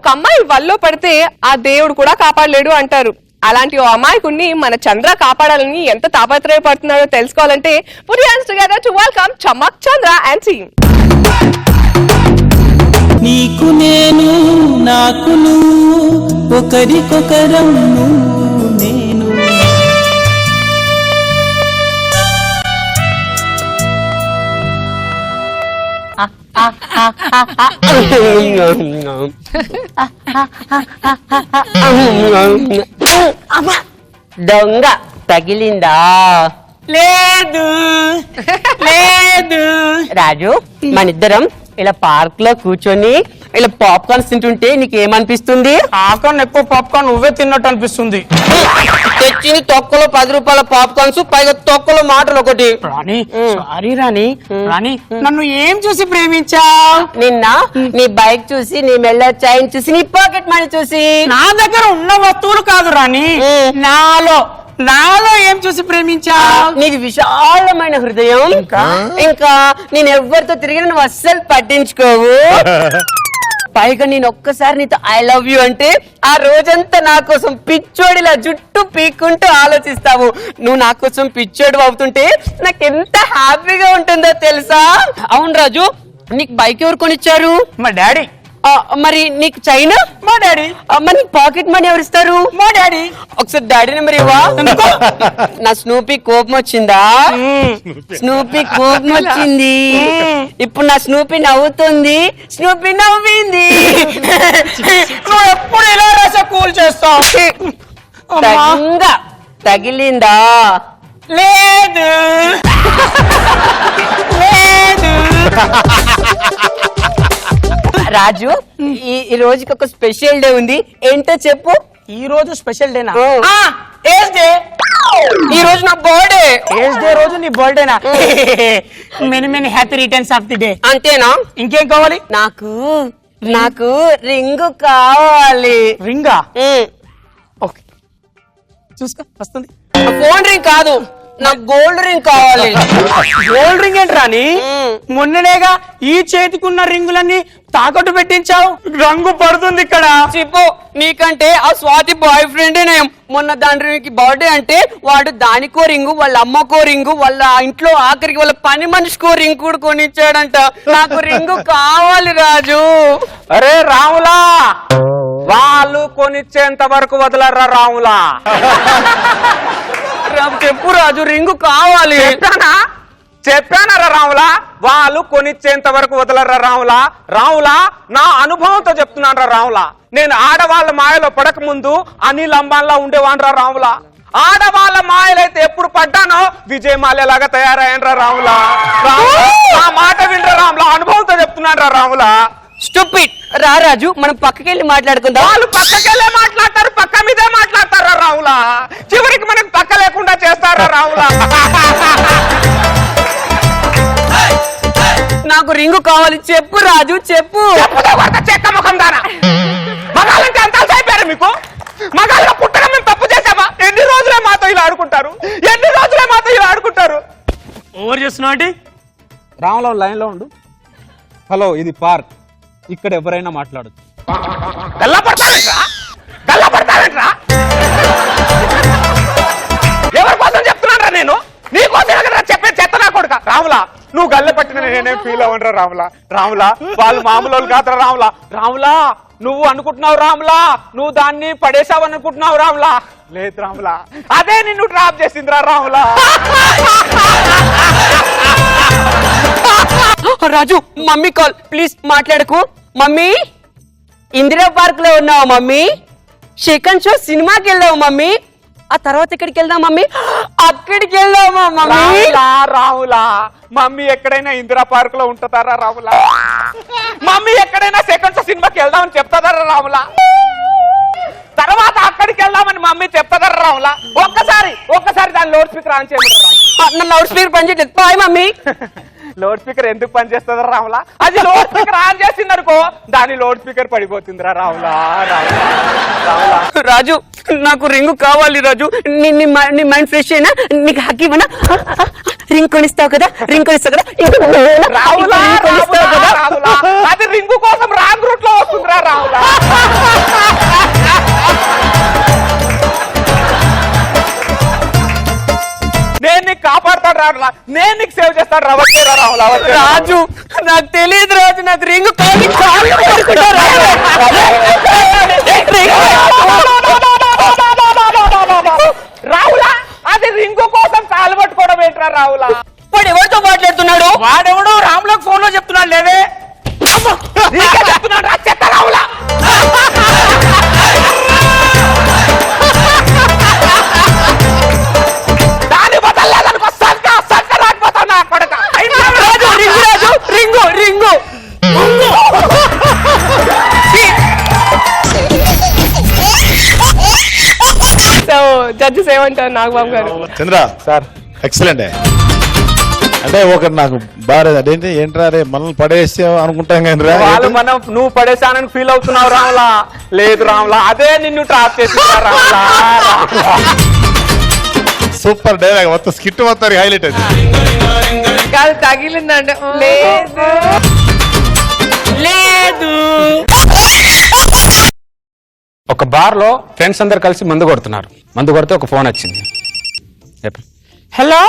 ఒక అమ్మాయి వల్లో పడితే ఆ దేవుడు కూడా కాపాడలేడు అంటారు. అలాంటి ఓ అమాయకుణ్ణి మన చంద్ర కాపాడాలని ఎంత తాపత్రయపడుతున్నాడో తెలుసుకోవాలంటే put your hands together to welcome Chammak Chandra and team. నీకు నేను నాకు నువ్వు ఒకరికొకరం నేను దొంగ తగిలిందా? లేదు లేదు రాజు, మనిద్దరం ఇలా పార్క్ లో కూర్చొని ఇలా పాప్కార్న్స్ తింటుంటే నీకేమనిపిస్తుంది? ఆకన్నా ఎక్కువ పాప్కార్న్ నువ్వే తిన్నట్టు అనిపిస్తుంది. తెచ్చింది తొక్కలో 10 రూపాయల పాప్కార్న్స్, పైగా తొక్కలో మాటలు ఒకటి. రాణి సారీ రాణి రాణి నన్ను ఏం చూసి ప్రేమించావు? నిన్న నీ బైక్ చూసి, నీ మెల్ల చైన్ చూసి, నీ పాకెట్ మనీ చూసి. నా దగ్గర ఉన్న వస్తువులు కాదు రాణి, నాలో ఏం చూసి ప్రేమించావు? నీది విశాలమైన హృదయం. ఇంకా నేను ఎవరితో తిరిగిన నువ్వు అస్సలు పట్టించుకోవు. పైగా నేను ఒక్కసారి నీతో ఐ లవ్ యూ అంటే ఆ రోజంతా నా కోసం పిచ్చోడిలా జుట్టు పీక్కుంటూ ఆలోచిస్తావు. నువ్వు నా కోసం పిచ్చోడు అవుతుంటే నాకు ఎంత హ్యాపీగా ఉంటుందో తెలుసా? అవును రాజు, నీకు బైక్ ఎవరు కొనిచ్చారు? మా డాడీ. మరి నీకు చైనా? మా డాడీ. మరి నీకు పాకెట్ మనీ ఎవరు ఇస్తారు? మా డాడీ. ఒకసారి డాడీ నెంబర్ ఇవ్వా. నా స్నూపీ కోపం వచ్చిందా? స్నూపీ కోపం వచ్చింది. ఇప్పుడు నా స్నూపీ నవ్వుతుంది. స్నూపీ నవ్వింది. నువ్వు ఎప్పుడు ఇలా రాసా కూల్ చేస్తావు? తగిలిందా? లేదు లేదు. రాజు, ఈ రోజుకి ఒక స్పెషల్ డే ఉంది. ఏంటో చెప్పు. ఈ రోజు స్పెషల్ డేనా? Age day. ఈ రోజు నా బర్త్డే. ఏజ్ డే రోజు నీ బర్త్డేనా? Many happy returns of the day. అంతేనా? ఇంకేం కావాలి? నాకు రింగు కావాలి. రింగా? ఓకే, చూసుకో వస్తుంది. ఫోన్ రింగ్ కాదు, నాకు గోల్డ్ రింగ్ కావాలి. గోల్డ్ రింగ్ ఏంటి రాని? మొన్ననేగా ఈ చేతికున్న రింగులన్నీ తాకట్టు పెట్టించావు. రంగు పడుతుంది ఇక్కడ. చెప్పు, నీకంటే ఆ స్వాతి బాయ్ ఫ్రెండ్ నయం. మొన్న దానికి బర్త్డే అంటే వాడు దానికో రింగు, వాళ్ళ అమ్మకో రింగు, వాళ్ళ ఇంట్లో ఆఖరికి వాళ్ళ పని మనిషికో రింగ్ కూడా కొనిచ్చాడంట. నాకు రింగు కావాలి రాజు. అరే రాములా, వాళ్ళు కొనిచ్చేంత వరకు వదలరా రాములా. చెప్పు రాజు, రింగు కావాలి. చెప్పానరా రాములా, వాళ్ళు కొనిచ్చేంత వరకు వదలరా రాములా. రాములా, నా అనుభవంతో చెప్తున్నాను రా రాములా. నేను ఆడవాళ్ళ మాయలో పడక ముందు అనిల్ అంబాన్లా ఉండేవాన్రా రాములా. ఆడవాళ్ళ మాయలైతే ఎప్పుడు పడ్డానో విజయ్ మాల్యలాగా తయారయ్యానరా రాములా. నా మాట వినరా రాములా, అనుభవంతో చెప్తున్నాను రా రాములా. స్టూపిడ్. రా రాజు, మనం పక్కకెళ్ళి మాట్లాడుకుందాం. వాళ్ళు పక్కకెళ్ళే మాట్లాడతారు, పక్క మీదే మాట్లాడతారా రావులా. చివరికి మనకు పక్క లేకుండా చేస్తారా రావులా. నాకు రింగు కావాలి. చెప్పు రాజు, చెప్పు. చెక్క ముఖం దానా, మగాళ్ళంటే అంత అయిపోయారు మీకు? మగాళ్ళగా పుట్టడం మేము తప్పు చేసామా? ఎన్ని రోజులే మాతో ఇలా ఆడుకుంటారు? ఎన్ని రోజులే మాతో ఇలా ఆడుకుంటారు? ఓవర్ చేస్తున్నావు అంటే? రాములో లైన్ లో ఉండు. హలో, ఇది పార్క్, ఇక్కడ ఎవరైనా మాట్లాడచ్చు. గల్లపడతావేంట్రా? ఎవరి కోసం చెప్తున్నారా? నేను నీ కోసం చెప్పే చెత్త నా కొడుక. రాములా, నువ్వు గల్లె పట్టిన నేనేం ఫీల్ అవ్వనరా రాములా. రాములా, వాళ్ళు మామూలు కాదురా రాములా. రాములా, నువ్వు అనుకుంటున్నావు రాములా, నువ్వు దాన్ని పడేసావు అనుకుంటున్నావు రాములా. లేదు రాములా, అదే నిన్ను డ్రాప్ చేసిందిరా రాములా. రాజు, మమ్మీ కాల్, ప్లీజ్ మాట్లాడకు. మమ్మీ, ఇందిరా పార్క్ లో ఉన్నావు మమ్మీ. సెకండ్ షో సినిమాకి వెళ్దావు మమ్మీ. ఆ తర్వాత ఎక్కడికి వెళ్దాం మమ్మీ? అక్కడికి వెళ్దామా మమ్మీ? రాహులా, మమ్మీ ఎక్కడైనా ఇందిరా పార్క్ లో ఉంటుందారా రాములా? మమ్మీ ఎక్కడైనా సెకండ్ షో సినిమాకి వెళ్దామని చెప్తాదారా రాములా? తర్వాత అక్కడికి వెళ్దామని మమ్మీ చెప్తాదారా రాములా? ఒక్కసారి దాని లౌడ్ స్పీకర్ ఆన్ చేయమంటారా? నా లౌడ్ స్పీకర్ పనిచేయట్లేదు. Bye mummy. లౌడ్ స్పీకర్ ఎందుకు పని చేస్తుందా రాములా? అది లౌడ్ స్పీకర్ ఆన్ చేసింది అనుకో, దాని లౌడ్ స్పీకర్ పడిపోతుందిరా రాములా. రాజు, నాకు రింగు కావాలి రాజు. నీ మైండ్ ఫ్రెష్ అయినా నీకు హక్ ఇవ్వనా? రింగ్ కొనిస్తావు కదా? రాములా, అది రింగు కోసం రాంగ్ రూట్ లో వస్తుందిరా రాములా. రావులా నేను నీకు కాపాడుతాడు రావులా, నేను నీకు సేవ్ చేస్తాడు రా. వచ్చేరా రావులా, వచ్చేరా. రాజు నాకు తెలియదు రాజు, నాకు రింగ్ కాలి కాళ్ళు పట్టుకుంటా రాజు. రావులా అది రింగు కోసం కాలు పట్టుకోవడం ఏంట్రా రావులా? వాడు ఎవరితో మాట్లాడుతున్నాడు? వాడెవడో రాములకు ఫోన్ లో చెప్తున్నాడు లేదే. నీకే చెప్తున్నాను రా చెత్త రావులా. దాని బదల్లేదనుకో సంక సంక రాకపోతావు నా కొడుక. రాజు రింగు, రాజు రింగు రింగు. సో జడ్జెస్ ఏమంటారు నాగబాబు గారు? చంద్ర సార్ ఎక్సలెంట్. అంటే ఒకటి నాకు బాగా అదేంటి ఏంట్రా రే మనల్ని పడేస్తే అనుకుంటాం కానీ రా వాళ్ళు మనం నువ్వు పడేసానని ఫీల్ అవుతున్నావు రాములా. లేదు రాములా, అదే నిన్ను ట్రాప్ చేసిందా రాములా. సూపర్ డైలాగ్ మొత్తం స్కిట్ మొత్తం హైలైట్ అది. కాదు తగిలిందంటే లేదు లేదు. ఒక బార్ లో ఫ్రెండ్స్ అందరు కలిసి మందు కొడుతున్నారు. మందు కొడితే ఒక ఫోన్ వచ్చింది. హలో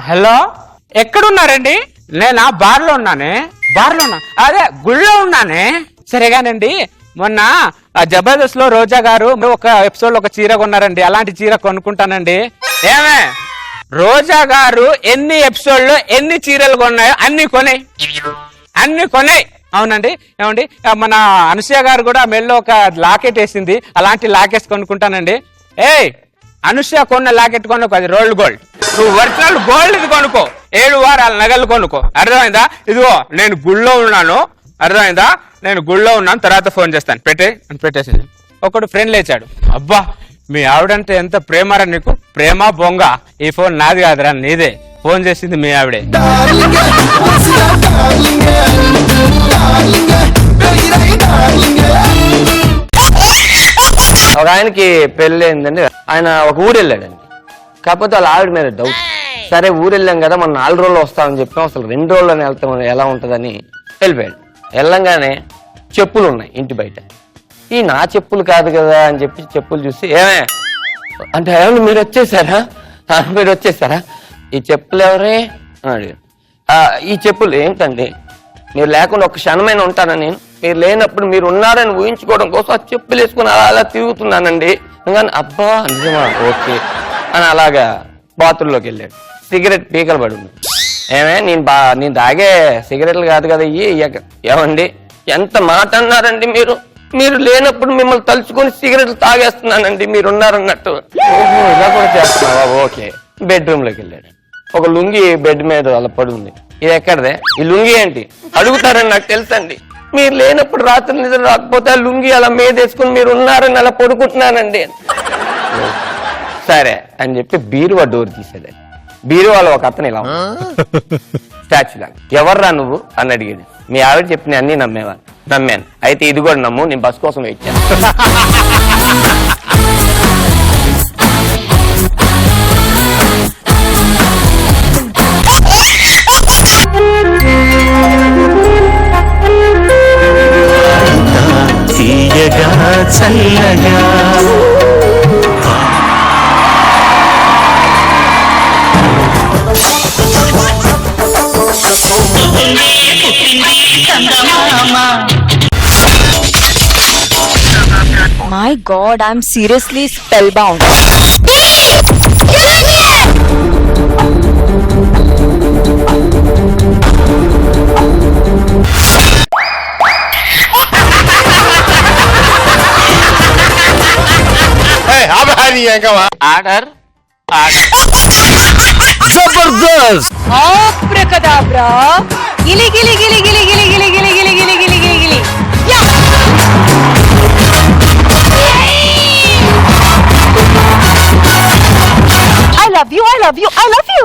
హలో, ఎక్కడున్నారండి? నేనా బార్లో ఉన్నానే. బార్లో ఉన్నా, అదే గుళ్ళో ఉన్నానే. సరేగానండి, మొన్న జబర్దస్త్ లో రోజా గారు ఒక ఎపిసోడ్ లో ఒక చీర కొన్నారండి, అలాంటి చీర కొనుక్కుంటానండి. ఏమే రోజా గారు ఎన్ని ఎపిసోడ్ లో ఎన్ని చీరలు కొన్నాయో అన్ని కొనాయి. అవునండి. ఏమండి మన అనసూయ గారు కూడా మెల్లో ఒక లాకెట్ వేసింది, అలాంటి లాకెట్స్ కొనుక్కుంటానండి. ఏయ్ అనుష్య కొన్న లాకెట్ కొనుక్కో, అది రోల్డ్ గోల్డ్. నువ్వు ఒరిజినల్ గోల్డ్ ఇది కొనుక్కో, 7 వారాల నగలు కొనుక్కో. అర్థమైందా? ఇదిగో నేను గుళ్ళో ఉన్నాను, అర్థమైందా? నేను గుళ్ళో ఉన్నాను, తర్వాత ఫోన్ చేస్తాను, పెట్టేసింది. ఒకడు ఫ్రెండ్ లేచాడు, అబ్బా మీ ఆవిడంటే ఎంత ప్రేమరా నీకు, ప్రేమ బొంగ, ఈ ఫోన్ నాది కాదురా నీదే, ఫోన్ చేసింది మీ ఆవిడే. ఒక ఆయనకి పెళ్ళి అయిందండి. ఆయన ఒక ఊరు వెళ్ళాడండి. కాకపోతే వాళ్ళ ఆవిడ మీద డౌట్. సరే ఊరు వెళ్ళాం కదా, మనం 4 రోజులు వస్తామని చెప్పాం, అసలు 2 రోజుల్లోనే వెళ్తాం ఎలా ఉంటుందని వెళ్ళిపోయాడు. వెళ్ళంగానే చెప్పులు ఉన్నాయి ఇంటి బయట. ఈ నా చెప్పులు కాదు కదా అని చెప్పి చెప్పులు చూసి ఏమే అంటే ఏమన్నా మీరు వచ్చేసారా ఈ చెప్పులు ఎవరే అని అడిగాడు. ఈ చెప్పులు ఏంటండి, మీరు లేకుండా ఒక క్షణమైన ఉంటానా నేను, మీరు లేనప్పుడు మీరు ఉన్నారని ఊహించుకోవడం కోసం ఆ చెప్పులు వేసుకుని అలా తిరుగుతున్నానండి. కానీ అబ్బా నిజమా, ఓకే అని అలాగా బాత్రూంలోకి వెళ్ళాడు. సిగరెట్ పీకలు పడి ఉంది. ఏమే నేను తాగే సిగరెట్లు కాదు కదా ఏమండి ఎంత మాట అన్నారండి, మీరు లేనప్పుడు మిమ్మల్ని తలుచుకొని సిగరెట్లు తాగేస్తున్నానండి, మీరు ఉన్నారన్నట్టు. ఓహో ఇలా కూడా చేస్తున్నావా, ఓకే. బెడ్రూమ్ లోకి వెళ్ళాడు. ఒక లుంగి బెడ్ మీద అలా పడుంది. ఇది ఎక్కడదే, ఈ లుంగి ఏంటి అడుగుతారని నాకు తెలుసండి. మీరు లేనప్పుడు రాత్రి నిద్ర రాకపోతే ఆ లుంగి అలా మీద వేసుకుని మీరు ఉన్నారని అలా పడుకుంటున్నానండి. సరే అని చెప్పి బీరువా డోర్ తీసేది. బీరువాలో ఒక అతను ఇలా స్టాచ్యూ లాగా, ఎవర్రా నువ్వు అని అడిగేది. మీ ఆవిడ చెప్పిన అన్ని నమ్మాను. అయితే ఇది కూడా నమ్ము, నేను బస్ కోసం వెయిట్ చేస్తాను. తీయగా చల్లగా My God, I'm seriously spellbound. Order Jabardasth. Abracadabra. Gili gili gili gili gili gili gili gili gili gili gili gili. Yeah. I love you. I love you. I love you.